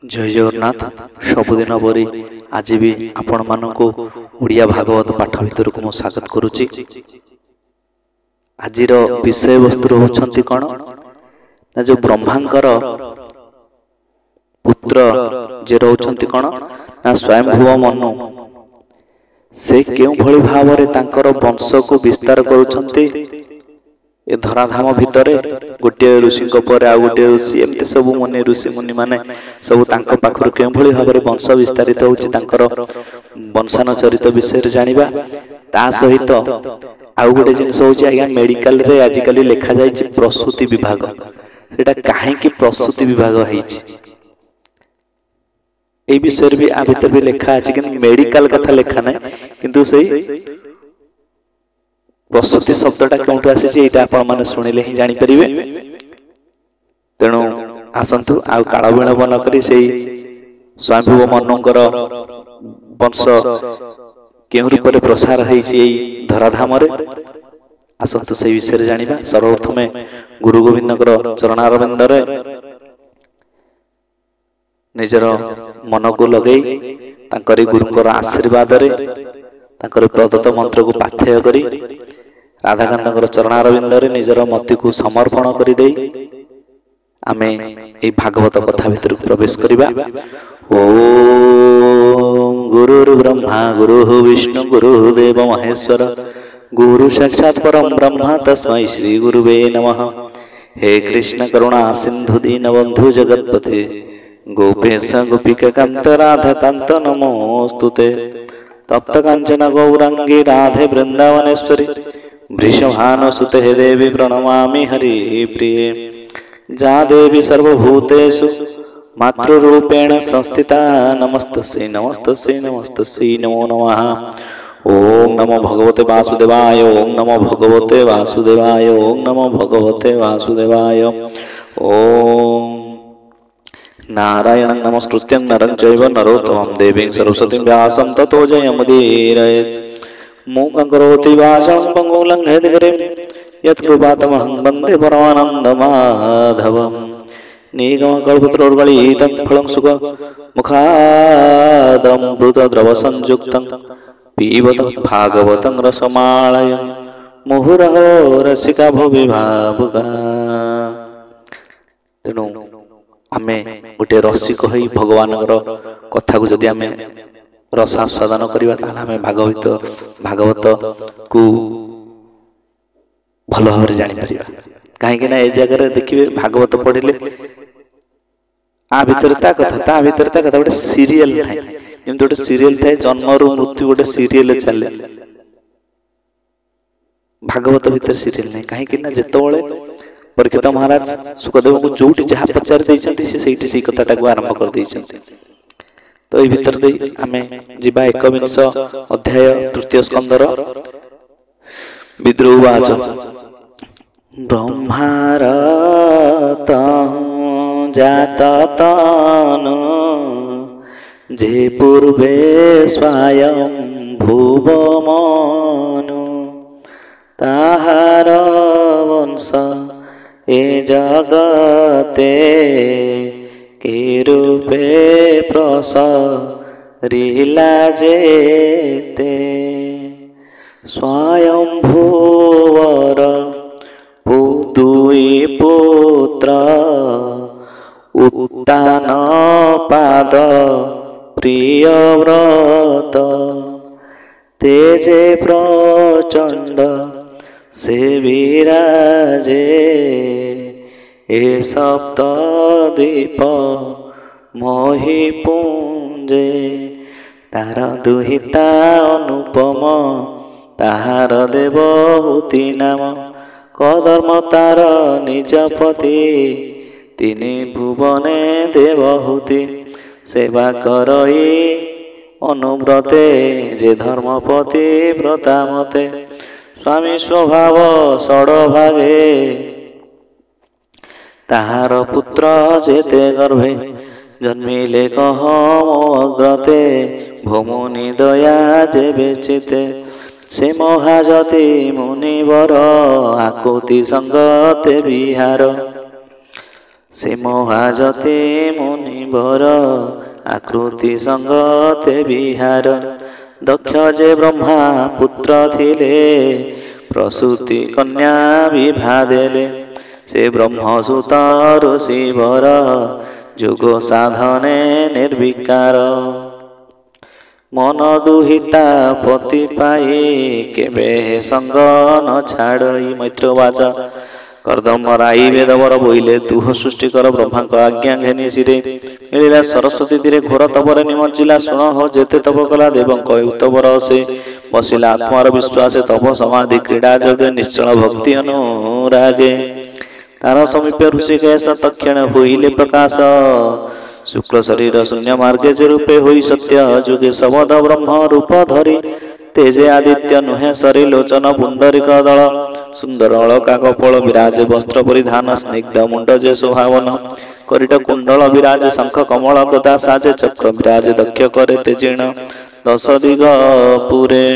जय जगन्नाथ। सबुदिन परी आज भी आपण मानक उड़िया भागवत पाठ भितर को स्वागत करुच्ची। आज विषय वस्तु होती कौन ना जो ब्रह्मांकर पुत्र जे रोचंती कौन ना स्वयंभुव मनु से केउ भली भाव तांकर वंश को विस्तार करुछंती। ए धराधाम भितर गोटे ऋषि पर आ गोटे ऋषि एमती सब मुनि ऋषि मुनि माने सब तांको पाखर केउ भली भाव वंश विस्तारित होउची तांकर वंशानुचरित विषय रे जानिबा। ता सहित आउ गोटे जिनस होउची आज्ञा मेडिकल रे आजिकली लिखा जायछि प्रसूति विभाग। सेटा काहे कि प्रसूति विभाग हेछि ए विषय भी आ भितर भी लिखा अछि कि मेडिकल कथा लिखा नै किंतु सेही प्रसूति शब्दटा क्योंठु आसी एटा आपण माने सुनिले ही जानि परिबे। तेणु आसंतु आ काळ विलंब न करी सेही स्वयंभुव मनुंकर वंश केउ रूप रे प्रसार हेछि एई धराधाम रे आसंतु सेही विषय जानिबा। सर्वप्रथमे गुरु गोविंदकर चरणारविंद रे निजर मन को लगई तांकरी गुरुंकर आशीर्वाद रे तांकर प्रदत्त मंत्र को पाठ्य करी राधाकांत चरणारविंद रे निजर मति को समर्पण कर दे आमे ए भागवत कथा भितर प्रवेश करिबा। ओम गुरुर्ब्रह्मा गुरुः विष्णु गुरुदेव महेश्वर गुरु साक्षात् परम ब्रह्म तस्मै श्री गुरुवे नमः। हे कृष्ण करुणा सिंधु दीनबंधु जगत्पते गोपेश गोपिका कांत राधा कांत नमोस्तुते। तप्त कांचन गौरांगी राधे वृंदावनेश्वरी वृषभानुसुते देवी प्रणमामि हरि प्रिये। जा देवी सर्वभूतेषु मातृरूपेण संस्थिता नमस्तस्यै नमस्तस्यै नमस्तस्यै नमो नमः। ओम नमो भगवते वासुदेवाय ओम नमो भगवते वासुदेवाय ओम नमो भगवते वासुदेवाय। ओम नारायणं नमस्कृत्यं नरं चैव नरोत्तमं देवीं सरस्वतीं व्यासं ततो जयमुदीरयेत्। मूकं करोति वाचालं पङ्गुं लङ्घयति गिरिं यत्कृपातमहं वन्दे परमानन्दमाधवम्। निगमकल्पतरोर्गलितं फलं सुखमुखादमृतद्रवसंयुक्तं पिबत भागवतं रसमालयं मुहुरहो रसिका भुवि भावुका। तेणु आमे गोटे रसिक होई भगवान कथा को जदि आमे रसास्वादन करिबा ताला आमे भागवत को भल भाव जानि परिबा। काहे कि ना ए जगह देखिबे भागवत पढ़िले आ भितर ता कथा गोटे सीरियल थाए जेमति गोटे सीरियल थाए जन्म रु मृत्यु गोटे सीरियल चले भागवत भीतर सीरियल नै। काहे कि ना जेतोळे परीक्षित महाराज सुखदेव को जोटी जहाँ पचार से कथाटा को आरंभ कर देइछन्ति। तो ये भीतर दे आमे जिबा 21 अध्याय तृतीय स्कंदर विद्रोवाच। ब्रह्मार जाततन जे पूर्वे स्वयं भुव मनु ताहार वंश ए जगते के रूपे प्रसरिला जेते स्वयं भुवर दुई पुत्र उत्तान पाद प्रिय व्रत तेजे प्रचंड से विराजे ए सप्तद्वीप मोहि पुंजे तार दुहिता अनुपम ताहार देवहूति नाम कधर्म तार निजपति तिनि भुवने देवहूति सेवा करई अनुव्रते जे धर्मपति व्रता मते स्वामी स्वभाव षडभागे ताहार पुत्र जेते गर्भे जन्मिले कहम अग्रते भूमुनि दया जे बेचिते से महाजति मुनिवर आकुति संगते विहार ସେ ମହାଜତେ ମୁନିବର ଆକୃତି ସଙ୍ଗତେ ବିହାର। ଦକ୍ଷ ଯେ ବ୍ରହ୍ମା ପୁତ୍ର ଥିଲେ ପ୍ରସୂତି କନ୍ୟା ବିଭା ଦେଲେ। ସେ ବ୍ରହ୍ମସୂତ ଋଷିବର ଯୋଗ ସାଧନେ ନିର୍ବିକାର। ମନ ଦୁହିତା ପତି ପାଇ କେବେ ସଙ୍ଗ ନ ଛାଡ଼ଇ। ମୈତ୍ରବାଚ କର୍ଦ୍ଦମ ରାଇ ବେଦବର ବୋଇଲେ ତୁହ ସୃଷ୍ଟିକର ବ୍ରହ୍ମାଙ୍କ ଆଜ୍ଞା ଘେନି ଶିରେ। ମିଳିଲା ସରସ୍ୱତୀ ତୀରେ ଘୋର ତବରେ ନିମଜ୍ଜିଲା। ଶୁଣ ହୋ ଯେତେ ତପ କଲା ଦେବଙ୍କ ଉତ୍ତବର ସେ। ବସିଲା ଆତ୍ମାର ବିଶ୍ୱାସେ ତପ ସମାଧି କ୍ରୀଡ଼ା ଯୋଗେ ନିଶ୍ଚଳ ଭକ୍ତି ଅନୁରାଗେ। ତାର ସମୀପେ ଋଷିକେଶ ତକ୍ଷଣ ହୋଇଲେ ପ୍ରକାଶ। ଶୁକ୍ଳ ଶରୀର ଶୂନ୍ୟ ମାର୍ଗେ ଯେ ରୂପେ ହୋଇ ସତ୍ୟ ଯୁଗେ ଶବଦ ବ୍ରହ୍ମ ରୂପ ଧରି। ତେଜେ ଆଦିତ୍ୟ ନୁହେଁ ସରି ଲୋଚନ ପୁଣ୍ଡରିକ ଦଳ। ସୁନ୍ଦର ଅଳକା କପଳ ବିରାଜେ ବସ୍ତ୍ର ପରିଧାନ। ସ୍ନିଗ୍ଧ ମୁଣ୍ଡ ଯେ ଶୋଭାବନ କରିଟ କୁଣ୍ଡଳ ବିରାଜେ। ଶଙ୍ଖ କମଳ ଗଦା ସାଜେ ଚକ୍ର ବିରାଜେ ଦକ୍ଷ କରେ ତେଜିଣ ଦଶ ଦିଗ ପୁରେ।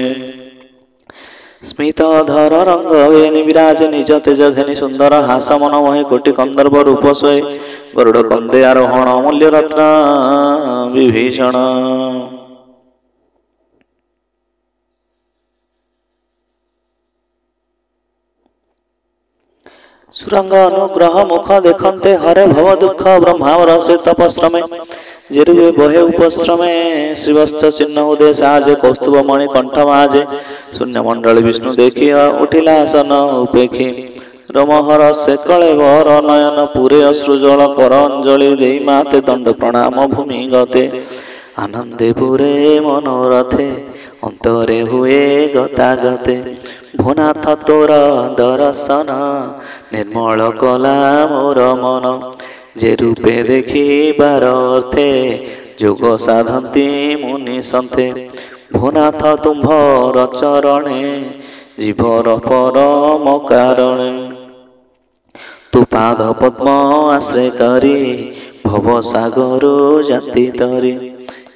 ସ୍ମିତ ଧର ରଙ୍ଗ ବେନି ବିରାଜେ ନିଜ ତେଜ ଘେନି। ସୁନ୍ଦର ହାସ ମନ ମୋହେ କୋଟି କନ୍ଦର୍ପ ରୂପ ସୋଏ। ଗରୁଡ଼ କନ୍ଦେ ଆରୋହଣ ମୂଲ୍ୟ ରତ୍ନ ବିଭୀଷଣ। ସୁରଙ୍ଗ ଅନୁଗ୍ରହ ମୁଖ ଦେଖନ୍ତେ ହରେ ଭବ ଦୁଃଖ। ବ୍ରହ୍ମାବର ସେ ତପଶ୍ରମେ ଯେରୁବେ ବହେ ଉପଶ୍ରମେ। ଶ୍ରୀବତ୍ସ ଚିହ୍ନ ଉଦେ ସାଜେ କୌସ୍ତୁଭ ମଣି କଣ୍ଠ ମାଜେ। ଶୂନ୍ୟ ମଣ୍ଡଳୀ ବିଷ୍ଣୁ ଦେଖି ଉଠିଲା ଆସନ ଉପେକ୍ଷୀ। ରୋମହର ସେ କଳେ ବର ନୟନ ପୁରେ ଅଶ୍ରୁଜଳ କର ଅଞ୍ଜଳି ଦେଇ ମାତେ ଦଣ୍ଡ ପ୍ରଣାମ ଭୂମି ଗତେ। ଆନନ୍ଦେ ପୁରେ ମନୋରଥେ ଅନ୍ତରେ ହୁଏ ଗତାଗତେ। ଭୁନାଥ ତୋର ଦର୍ଶନ ନିର୍ମଳ କଲା ମୋର ମନ। ଯେ ରୂପେ ଦେଖିବାର ଅର୍ଥେ ଯୋଗ ସାଧନ୍ତି ମୁନି ସନ୍ଥେ। ଭୁନାଥ ତୁମ୍ଭର ଚରଣେ ଜୀବର ପରମ କାରଣେ। ତୁ ପାଦ ପଦ୍ମ ଆଶ୍ରୟ କରି ଭବ ସାଗର ଜାତି ତରି।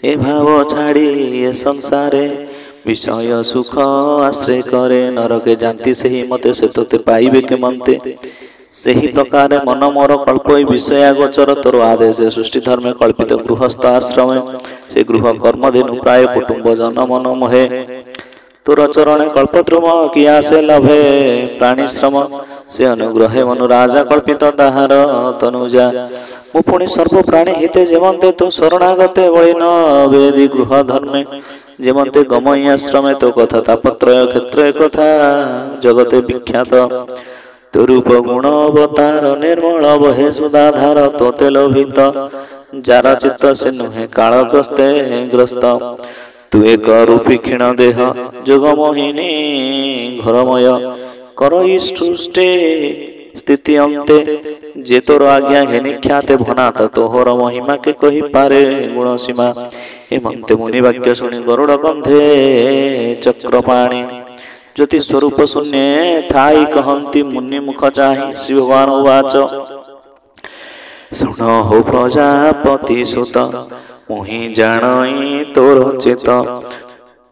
ଏ ଭାବ ଛାଡ଼ି ଏ ସଂସାରେ ବିଷୟ ସୁଖ ଆଶ୍ରୟ କରେ। ନରକେ ଯାନ୍ତି ସେହି ମତେ ସେ ତୋତେ ପାଇବେ କେମନ୍ତେ। ସେହି ପ୍ରକାରେ ମନ ମୋର କଳ୍ପ ବିଷୟା ଗୋଚର। ତୋର ଆଦେଶ ସୃଷ୍ଟି ଧର୍ମେ କଳ୍ପିତ ଗୃହସ୍ଥ ଆଶ୍ରମେ। ସେ ଗୃହ କର୍ମଧେନୁ ପ୍ରାୟ କୁଟୁମ୍ବ ଜନ ମନ ମୋହେ। ତୋର ଚରଣେ କଳ୍ପଦ୍ରୁମ କିଆ ସେ ଲଭେ ପ୍ରାଣୀଶ୍ରମ। ସେ ଅନୁଗ୍ରହେ ମନୁ ରାଜା କଳ୍ପିତ ତାହାର ତନୁଜା। ମୁଁ ପୁଣି ସର୍ବ ପ୍ରାଣୀ ହିତେ ଯେମନ୍ତେ ତୋ ଶରଣାଗତେ ବଳି ନ ବେଦି ଗୃହ ଧର୍ମେ। ଯେମନ୍ତେ ଗମଇ ଆଶ୍ରମେ ତୋ କଥା ତାପତ୍ରୟ କ୍ଷେତ୍ର ଏକଥା ଜଗତେ ବିଖ୍ୟାତ। ତୋ ରୂପ ଗୁଣ ଅବତାର ନିର୍ମଳ ବହେ ସୁଧାଧାର। ତୋତେ ଲୋଭିତ ଯାର ଚିତ୍ତ ସେ ନୁହେଁ କାଳଗ୍ରସ୍ତେ ଗ୍ରସ୍ତ। ତୁ ଏକ ରୂପୀ କ୍ଷୀଣ ଦେହ ଯୋଗ ମୋହିନୀ ଘରମୟ। କରଇ ସୃଷ୍ଟି ସ୍ଥିତି ଅନ୍ତେ ଯେ ତୋର ଆଜ୍ଞା ଘେନି ଖ୍ୟାତେ। ଭନାଥ ତୋହର ମହିମା କେ କହିପାରେ ଗୁଣ ସୀମା। ଏମନ୍ତେ ମୁନି ବାକ୍ୟ ଶୁଣି ଗରୁଡ଼ କନ୍ଧେ ଚକ୍ରପାଣି। ଜ୍ୟୋତି ସ୍ୱରୂପ ଶୂନ୍ୟେ ଥାଇ କହନ୍ତି ମୁନି ମୁଖ ଚାହିଁ। ଶ୍ରୀ ଭଗବାନ ଉବାଚ ଶୁଣ ହୋ ପ୍ରଜାପତି ସୁତ ମୁହିଁ ଜାଣଇ ତୋର ଚେତ।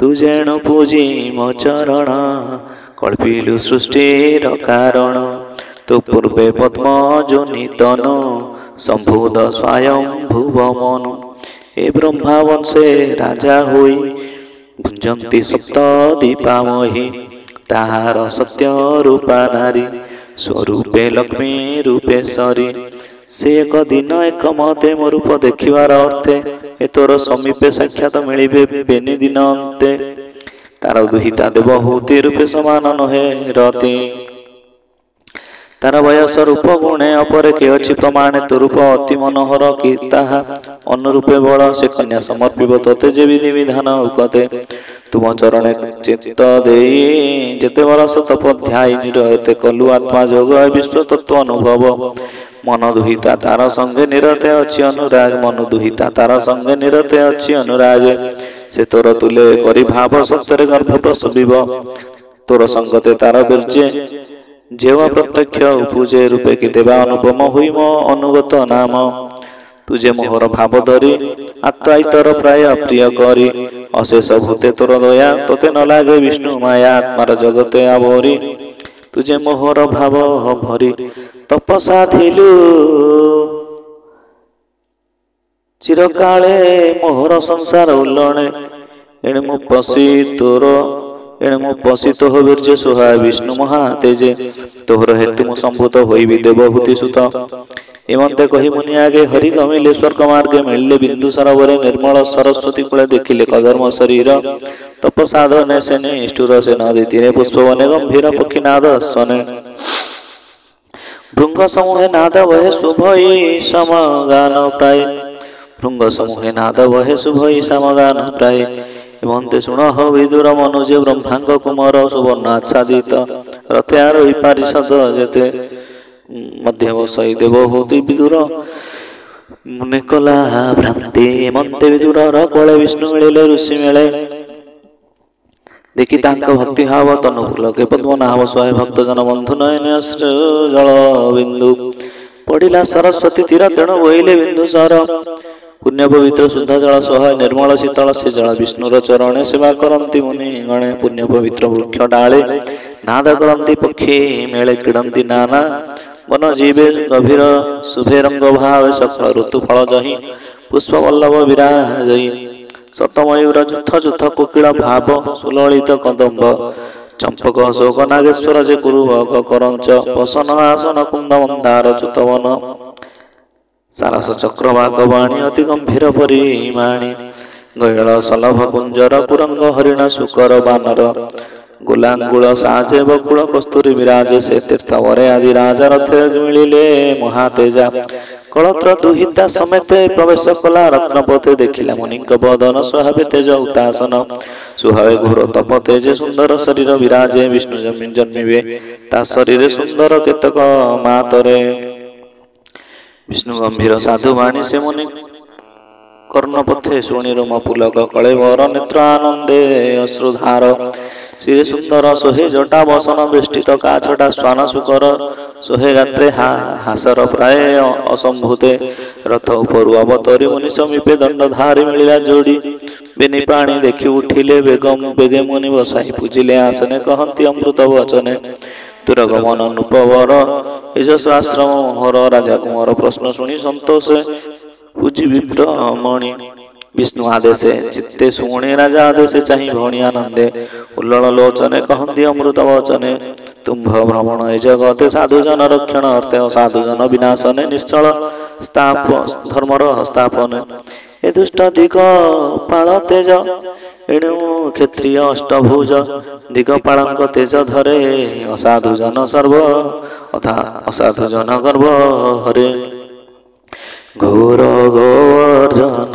ତୁ ଯେଣୁ ପୂଜି ମୋ ଚରଣ କଳ୍ପିଲୁ ସୃଷ୍ଟିର କାରଣ। ତୁ ପୂର୍ବେ ପଦ୍ମ ଯୋନି ତନୁ ସମ୍ଭୁତ ସ୍ୱୟଂ ଭୁବ ମନୁ। ଏ ବ୍ରହ୍ମା ବଂଶେ ରାଜା ହୋଇ ଭୁଞ୍ଜନ୍ତି ସପ୍ତ ଦୀପାମହୀ। ତାହାର ସତ୍ୟ ରୂପା ନାରୀ ସ୍ୱରୂପେ ଲକ୍ଷ୍ମୀ ରୂପେ ସରୀ। ସେ ଏକ ଦିନ ଏକ ମତେ ମୋ ରୂପ ଦେଖିବାର ଅର୍ଥେ। ଏ ତୋର ସମୀପେ ସାକ୍ଷାତ ମିଳିବେ ବେନି ଦିନ ଅନ୍ତେ। ତାର ଦୁହିତା ଦେବହୂତି ରୂପେ ସମାନ ନୁହେଁ ରତି। ତାର ବୟସ ରୂପ ଗୁଣେ ଅପରେ କି ଅଛି ପ୍ରମାଣେ। ତୋ ରୂପ ଅତି ମନୋହର କି ତାହା ଅନୁରୂପେ ବଳ। ସେ କନ୍ୟା ସମର୍ପିବ ତୋତେ ଯେ ବିଧି ବିଧାନ ଉକତେ। ତୁମ ଚରଣେ ଚିତ୍ତ ଦେଇ ଯେତେ ବରଷ ତପ ଧ୍ୟାଇ ନିରତେ କଲୁ ଆତ୍ମା ଯୋଗ ବିଶ୍ୱ ତତ୍ତ୍ୱ ଅନୁଭବ। ମନ ଦୁହିତା ତାର ସଙ୍ଗେ ନିରତେ ଅଛି ଅନୁରାଗ। ମନ ଦୁହିତା ତାର ସଙ୍ଗେ ନିରତେ ଅଛି ଅନୁରାଗ। ସେ ତୋର ତୁଲେ କରି ଭାବ ସତ୍ୟରେ ଗର୍ଭ ପ୍ରସବିବ। ତୋର ସଙ୍ଗତେ ତାର ବୀର୍ଯ୍ୟ ଯେව ପ୍ରତ୍ୟକ୍ଷ ଉପୂଜେ। ରୂପେ କି ଦେବା ଅନୁପମ ହୋଇ ମୋ ଅନୁଗତ ନାମ। ତୁଜେ ମୋହର ଭାବ ଧରି ଆତ୍ମାଇତର ପ୍ରାୟ ପ୍ରିୟ କରି। ଅଶେଷ ଭୂତେ ତୋର ଦୟା ତୋତେ ନ ଲାଗେ ବିଷ୍ଣୁ ମାୟା। ଆତ୍ମାର ଜଗତେ ଆବରି ତୁଜେ ମୋହର ଭାବ ଭରି ତପ ସାଧିଲୁ ଚିରକାଳେ ମୋହର ସଂସାର ଉଲ୍ଲଣେ ଏଣେ ମୁଁ ପଶି ତୋର ଏଣେ ମୁଁ ପଶି ତୋହ ବୀର୍ଯ୍ୟ ସୁହା ବିଷ୍ଣୁ ମହା ତେଜେ ତୋହର ହେତୁ ମୁଁ ସମ୍ଭୂତ ହୋଇବି ଦେବଭୂତି ସୁତ। ଏମନ୍ତେ କହି ମୁନି ଆଗେ ହରି ଗମିଲେ ସ୍ୱର୍ଗ ମାର୍ଗେ ମିଳିଲେ ବିନ୍ଦୁ ସରୋବରେ ନିର୍ମଳ ସରସ୍ୱତୀ କୂଳେ ଦେଖିଲେ କଧର୍ମ ଶରୀର ତପସାଧନେ ସେନେ ନିଷ୍ଠୁର ସେ ନଦୀ ତୀରେ ପୁଷ୍ପବନେ ଗମ୍ଭୀର ପକ୍ଷୀନାଦ ସ୍ୱନେ ଭୃଙ୍ଗ ସମୂହେ ନାଦ ବହେ ଶୁଭଇ ସମଗାନ ପ୍ରାୟ ଭୃଙ୍ଗ ସମୂହେ ନାଦ ବହେ ଶୁଭଇ ସମଗାନ ପ୍ରାୟ। ଏମନ୍ତେ ଶୁଣ ହୋ ବିଦୁର ମନୁଜେ ବ୍ରହ୍ମାଙ୍ଗ କୁମର ସୁବର୍ଣ୍ଣ ଆଚ୍ଛାଦିତ ରଥେ ଆରୋହୀ ପାରିଷଦ ଯେତେ ମଧ୍ୟ ବସାଇ ଦେବ ହଉତି ବିଦୁର ମୁନେ କଲା ଭ୍ରାନ୍ତି। ଏମନ୍ତେ ବିଦୁରର କୋଳେ ବିଷ୍ଣୁ ମିଳିଲେ ଋଷି ମିଳେ ଦେଖି ତାଙ୍କ ଭକ୍ତି ଭାବ ତନୁ ପୁଲକେ ପଦ୍ମନାଭ ସ୍ୱୟ ଭକ୍ତ ଜନ ବନ୍ଧୁ ନୟନ ଜଳ ବିନ୍ଦୁ ପଡ଼ିଲା ସରସ୍ୱତୀ ତୀର ତେଣୁ ବୋଇଲେ ବିନ୍ଦୁ ସର ପୁଣ୍ୟ ପବିତ୍ର ଶୁଦ୍ଧ ଜଳ ସହାୟ ନିର୍ମଳ ଶୀତଳ ସେ ଜଳ ବିଷ୍ଣୁର ଚରଣେ ସେବା କରନ୍ତି ମୁନି ଗଣେ ପୁଣ୍ୟ ପବିତ୍ର ବୃକ୍ଷ ଡାଳେ ନାଦ କରନ୍ତି ପକ୍ଷୀ ମେଳେ କ୍ରୀଡ଼ନ୍ତି ନାନା ବନ ଜୀବେ ଗଭୀର ଶୁଭେ ରଙ୍ଗ ଭାବେ ସକଳ ଋତୁ ଫଳ ଜହି ପୁଷ୍ପ ବଲ୍ଲଭ ବିରାଜଇ ଶତମୟୂର ଯୁଥ ଯୁଥ କୋକିଳ ଭାବ ସୁଲଳିତ କଦମ୍ବ ଚମ୍ପକ ଅଶୋକ ନାଗେଶ୍ୱର ଯେ କୁରୁଭଗ କରଞ୍ଚ ବସନ ଆସନ କୁନ୍ଦ ମନ୍ଦାର ଚୁତବନ ସାରସ ଚକ୍ରବାକ ବାଣୀ ଅତି ଗମ୍ଭୀର ପରିମାଣୀ ଗୈଳ ସଲଭ କୁଞ୍ଜର କୁରଙ୍ଗ ହରିଣ ଶୁକର ବାନର ଗୋଲାଙ୍ଗୁଳ ସାଜେ ବକୁଳ କସ୍ତୁରୀ ବିରାଜେ ସେ ତୀର୍ଥବରେ ଆଦି ରାଜା ରଥେ ମିଳିଲେ ମହାତେଜା କଳତ୍ର ଦୁହିତା ସମେତେ ପ୍ରବେଶ କଲା ରତ୍ନପତେ ଦେଖିଲା ମୁନିଙ୍କ ବଦନ ସୁହାବେ ତେଜ ଉତାସନ ସୁହାବେ ଘୋର ତପ ତେଜେ ସୁନ୍ଦର ଶରୀର ବିରାଜେ ବିଷ୍ଣୁ ଜନ୍ମିବେ ତା ଶରୀରେ ସୁନ୍ଦର କେତକ ମାତରେ ବିଷ୍ଣୁ ଗମ୍ଭୀର ସାଧୁ ବାଣୀ ସେ ମୁନି କର୍ଣ୍ଣପଥେ ଶୁଣି ରୋମ ପୁଲକ କଳେବର ନେତ୍ର ଆନନ୍ଦେ ଅଶ୍ରୁଧାର ଶ୍ରୀ ସୁନ୍ଦର સોહે જટા બસન બેષ્ટિત કાછટા શ્વાન સુકર સોહે ગાત્રે હાસર પ્રાય અસંભૂતે રથ ઉપરુ અવતરી મુનિ સમીપે દંડધારી મિଳିଲା ଯୋଡ଼ି ବେନି ପ୍ରାଣୀ ଦେଖି ଉଠିଲେ ବେગે ମୁନି ବସାଇ ପୂଜିଲେ ଆସନେ କହନ୍ତି ଅମୃତ ବଚନେ ତୁର ଗମନ ନୃପବର ଯଶ ଆଶ୍ରମ ମୋହର ରାଜା କୁମାର ପ୍ରଶ୍ନ ଶୁଣି ସନ୍ତୋଷେ ପୂଜି ବିପ୍ରମଣି विष्णु आदेशे चित्ते शुणे राजा आदेशे चाहि भौणी आनंदे उल्लल लोचने कहंती अमृत वचने तुम्भ भ्रमण ए जगते साधुजन रक्षण अर्थे असाधुजन विनाशने निश्चल स्थाप धर्मर स्थापने ए दुष्ट दिगपाल तेज एणु क्षत्रिय अष्टभुज दिगपालंक तेज धरे असाधुजन सर्व अथा असाधुजन गर्भ हरे घोर गोवर्धन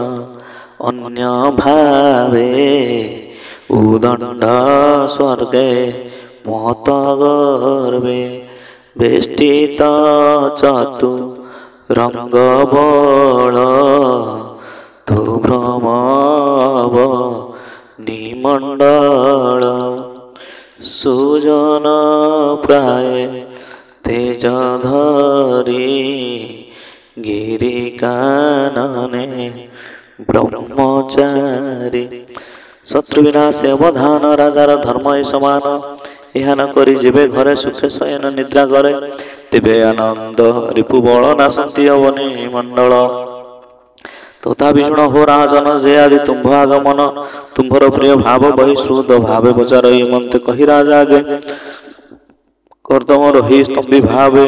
अन्य भावे उदंड स्वर्गे महत गर्भे बेष्टित चतु रंग बल तु भ्रमव निमंडल सुजन प्राय तेज धरी गिरी कानने ब्रह्मचारी शत्रु विनाश अवधान राजार धर्म ए समान यह न करी जेबे घरे सुखे शयन निद्रा करे तेबे आनंद रिपु बल नासंती अवनी मंडल तथा विष्णु हो राजन जे आदि तुम्भ आगमन तुम्भर प्रिय भाव बहिश्रुत भावे बचार मंत कही राजा आगे कर्दम रही स्तंभी भावे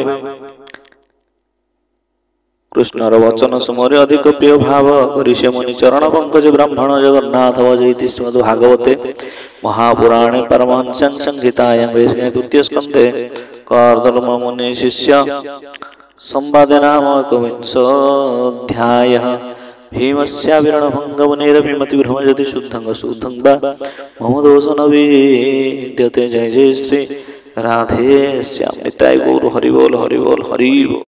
कृष्णर वचन सुमरे अधिक प्रिय भाव करी से मुनि चरण पंकज ब्राह्मण जगन्नाथ वजयति श्रीमद्भागवते महापुराणे परमहंस संहितायां तृतीय स्कंदे कर्दम मुनि शिष्य संवादे नाम एकविंशोऽध्यायः भीमस्याविरणभंग मुनिरभिमति भ्रमजति शुद्धंग शुद्धं वा मम दोष न विद्यते जय जय श्री राधे श्याम निताय गौर हरि बोल हरि बोल हरि बोल।